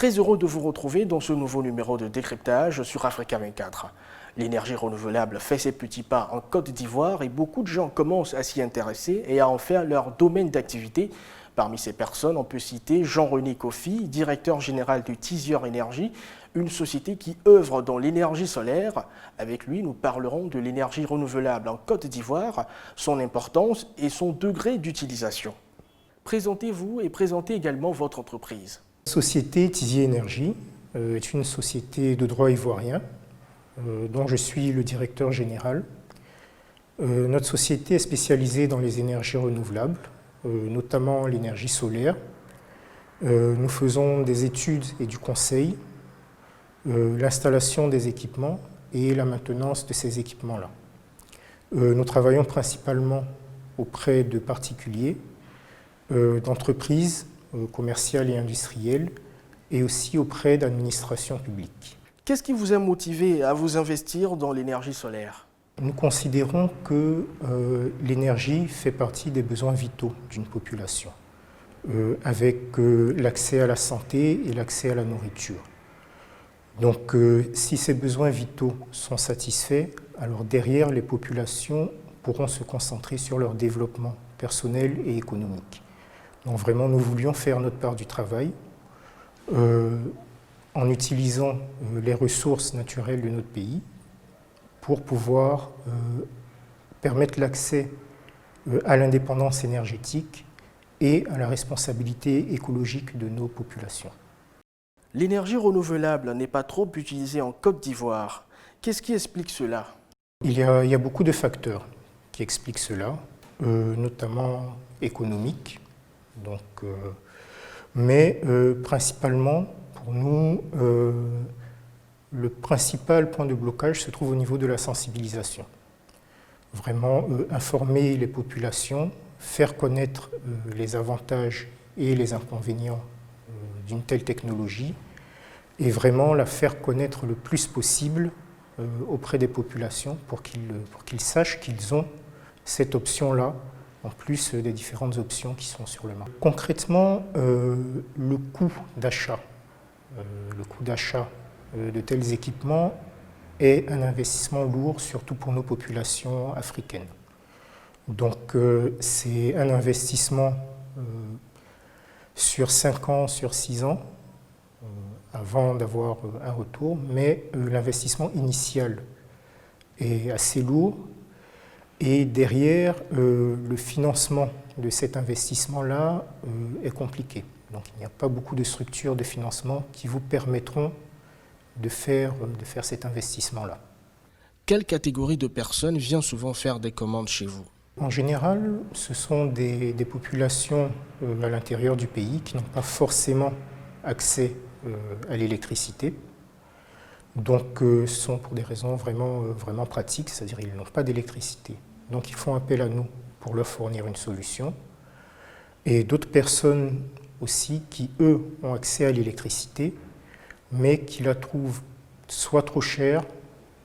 Très heureux de vous retrouver dans ce nouveau numéro de décryptage sur Africa 24. L'énergie renouvelable fait ses petits pas en Côte d'Ivoire et beaucoup de gens commencent à s'y intéresser et à en faire leur domaine d'activité. Parmi ces personnes, on peut citer Jean-René Kofi, directeur général de Tisior Énergie, une société qui œuvre dans l'énergie solaire. Avec lui, nous parlerons de l'énergie renouvelable en Côte d'Ivoire, son importance et son degré d'utilisation. Présentez-vous et présentez également votre entreprise. La société Tisior Énergie est une société de droit ivoirien dont je suis le directeur général. Notre société est spécialisée dans les énergies renouvelables, notamment l'énergie solaire. Nous faisons des études et du conseil, l'installation des équipements et la maintenance de ces équipements-là. Nous travaillons principalement auprès de particuliers, d'entreprises commerciales et industrielles et aussi auprès d'administrations publiques. Qu'est-ce qui vous a motivé à vous investir dans l'énergie solaire ? Nous considérons que l'énergie fait partie des besoins vitaux d'une population, avec l'accès à la santé et l'accès à la nourriture. Donc si ces besoins vitaux sont satisfaits, alors derrière les populations pourront se concentrer sur leur développement personnel et économique. Donc vraiment nous voulions faire notre part du travail en utilisant les ressources naturelles de notre pays pour pouvoir permettre l'accès à l'indépendance énergétique et à la responsabilité écologique de nos populations. L'énergie renouvelable n'est pas trop utilisée en Côte d'Ivoire. Qu'est-ce qui explique cela ? Il y a beaucoup de facteurs qui expliquent cela, notamment économiques. Mais principalement, pour nous, le principal point de blocage se trouve au niveau de la sensibilisation. Vraiment informer les populations, faire connaître les avantages et les inconvénients d'une telle technologie et vraiment la faire connaître le plus possible auprès des populations pour qu'ils sachent qu'ils ont cette option-là en plus des différentes options qui sont sur le marché. Concrètement, le coût d'achat de tels équipements est un investissement lourd, surtout pour nos populations africaines. Donc c'est un investissement sur 5 ans, sur 6 ans, avant d'avoir un retour, mais l'investissement initial est assez lourd et derrière, le financement de cet investissement-là est compliqué. Donc il n'y a pas beaucoup de structures de financement qui vous permettront de faire cet investissement-là. Quelle catégorie de personnes vient souvent faire des commandes chez vous ? En général, ce sont des populations à l'intérieur du pays qui n'ont pas forcément accès à l'électricité. Donc ce sont pour des raisons vraiment pratiques, c'est-à-dire qu'ils n'ont pas d'électricité. Donc ils font appel à nous pour leur fournir une solution. Et d'autres personnes aussi qui, eux, ont accès à l'électricité, mais qui la trouvent soit trop chère,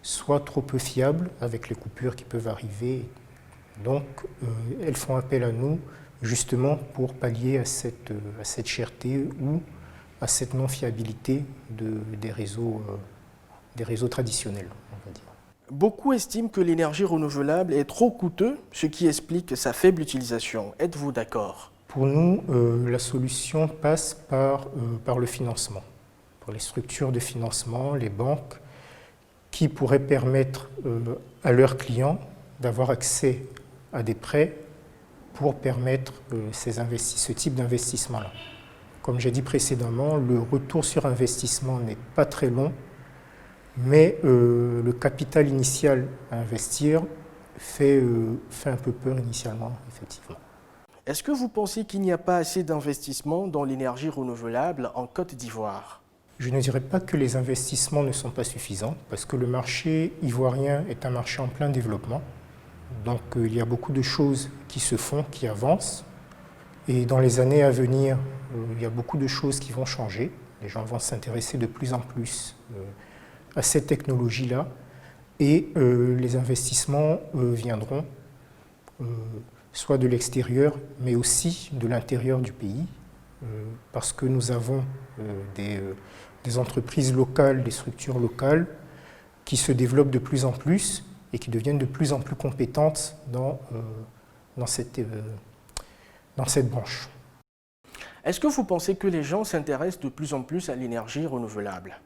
soit trop peu fiable avec les coupures qui peuvent arriver. Donc elles font appel à nous justement pour pallier à cette cherté ou à cette non-fiabilité des réseaux traditionnels, on va dire. Beaucoup estiment que l'énergie renouvelable est trop coûteuse, ce qui explique sa faible utilisation. Êtes-vous d'accord ? Pour nous, la solution passe par le financement, par les structures de financement, les banques, qui pourraient permettre à leurs clients d'avoir accès à des prêts pour permettre ce type d'investissement-là. Comme j'ai dit précédemment, le retour sur investissement n'est pas très long, mais le capital initial à investir fait un peu peur initialement, effectivement. Est-ce que vous pensez qu'il n'y a pas assez d'investissement dans l'énergie renouvelable en Côte d'Ivoire ? Je ne dirais pas que les investissements ne sont pas suffisants, parce que le marché ivoirien est un marché en plein développement. Donc il y a beaucoup de choses qui se font, qui avancent. Et dans les années à venir, il y a beaucoup de choses qui vont changer. Les gens vont s'intéresser de plus en plus à cette technologie-là. Et les investissements viendront soit de l'extérieur, mais aussi de l'intérieur du pays. parce que nous avons des entreprises locales, des structures locales qui se développent de plus en plus et qui deviennent de plus en plus compétentes dans cette branche. Est-ce que vous pensez que les gens s'intéressent de plus en plus à l'énergie renouvelable?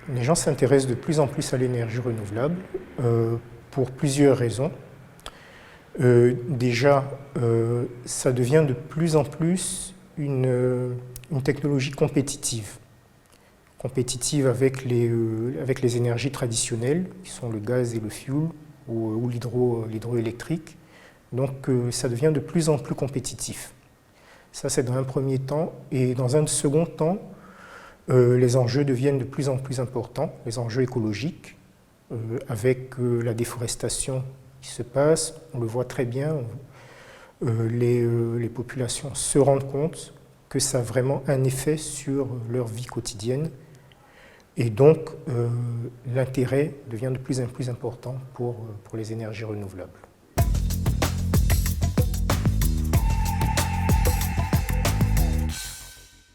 Les gens s'intéressent de plus en plus à l'énergie renouvelable pour plusieurs raisons. Déjà, ça devient de plus en plus une technologie compétitive. Compétitive avec les énergies traditionnelles, qui sont le gaz et le fioul, ou l'hydroélectrique. Donc ça devient de plus en plus compétitif. Ça, c'est dans un premier temps. Et dans un second temps, les enjeux deviennent de plus en plus importants, les enjeux écologiques, avec la déforestation qui se passe. On le voit très bien. Les populations se rendent compte que ça a vraiment un effet sur leur vie quotidienne. Et donc, l'intérêt devient de plus en plus important pour les énergies renouvelables.